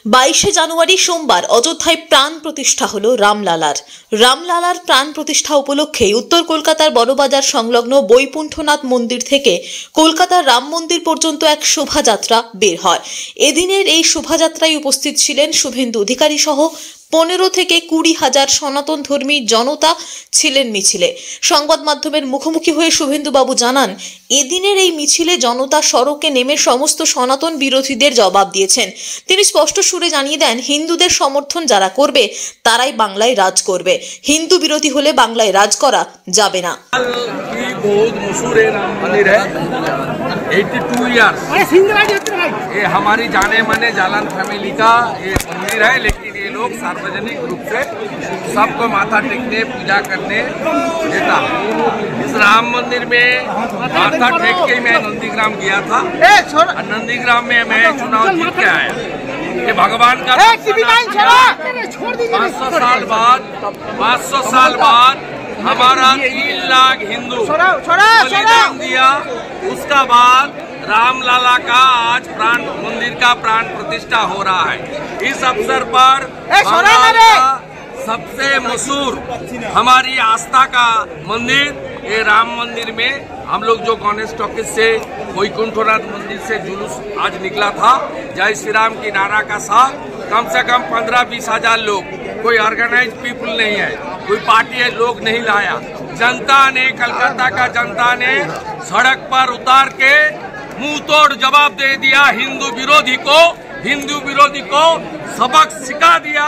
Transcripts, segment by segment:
22 জানুয়ারি সোমবার অযোধ্যায় প্রাণ প্রতিষ্ঠা হলো রামলালার প্রাণ প্রতিষ্ঠা উপলক্ষে উত্তর কলকাতার বড়বাজার সংলগ্ন বৈকুণ্ঠনাথ মন্দির থেকে কলকাতার রাম মন্দির পর্যন্ত এক শোভাযাত্রা বের হয়। এদিনের এই শোভাযাত্রায় উপস্থিত ছিলেন শুভেন্দু অধিকারী সহ 15 থেকে 20,000 সনাতন ধর্মী জনতা ছিলেন মিছিলে। সংবাদ মাধ্যমের মুখোমুখি হয়ে শুভেন্দু বাবু জানান, এদিনের এই মিছিলে জনতা সড়কে নেমে সমস্ত সনাতন বিরোধীদের জবাব দিয়েছেন। তিনি স্পষ্ট সুরে জানিয়ে দেন, হিন্দুদের সমর্থন যারা করবে তারাই বাংলায় রাজ করবে, হিন্দু বিরোধী হলে বাংলায় রাজ করা যাবে না। बहुत मशहूर राम मंदिर है 82 इयर्स। ये हमारी जाने माने जालन फैमिली का ये मंदिर है, लेकिन ये लोग सार्वजनिक रूप से सबको माथा टेकने पूजा करने देता। इस राम मंदिर में माथा टेक के मैं नंदीग्राम गया था और नंदीग्राम में मैं चुनाव जीत के आया। ये भगवान का 500 साल बाद हमारा 3 लाख हिंदू बलिदान दिया। उसका बाद रामलला का आज प्राण मंदिर का प्राण प्रतिष्ठा हो रहा है। इस अवसर पर सबसे मशहूर हमारी आस्था का मंदिर ये राम मंदिर में हम लोग जो गणेश टॉकीज से वैकुंठनाथ मंदिर से जुलूस आज निकला था, जय श्री राम की नारा का साथ कम से कम 15-20 हजार लोग, कोई ऑर्गेनाइज पीपल नहीं है, कोई पार्टी है, लोग नहीं लाया। जनता ने, कलकत्ता का जनता ने सड़क पर उतार के मुंह तोड़ जवाब दे दिया। हिंदू विरोधी को सबक सिखा दिया।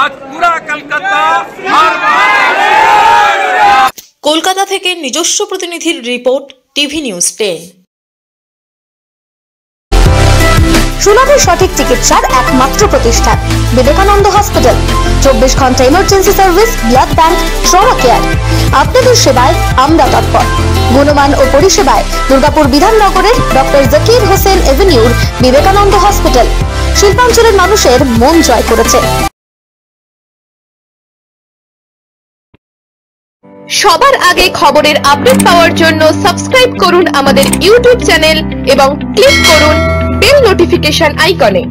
आज पूरा कलकत्ता কলকাতা থেকে নিজস্ব প্রতিনিধির রিপোর্ট, টিভি নিউজ 10। সুলভে সঠিক চিকিৎসার একমাত্র প্রতিষ্ঠান বিবেকানন্দ হসপিটাল। 24 ঘন্টা emergency service, blood bank, trauma care. আপনাদের সেবায় আমরা তৎপর। গুণমান ও পরিষেবায় দুর্গাপুর বিধাননগরের ডক্টর জাকির হোসেন এভিনিউর বিবেকানন্দ হসপিটাল শিল্পাঞ্চলের মানুষের মন জয় করেছে। সবার আগে খবরের আপডেট পাওয়ার জন্য সাবস্ক্রাইব করুন আমাদের ইউটিউব চ্যানেল এবং ক্লিক করুন বেল নোটিফিকেশন আইকনে।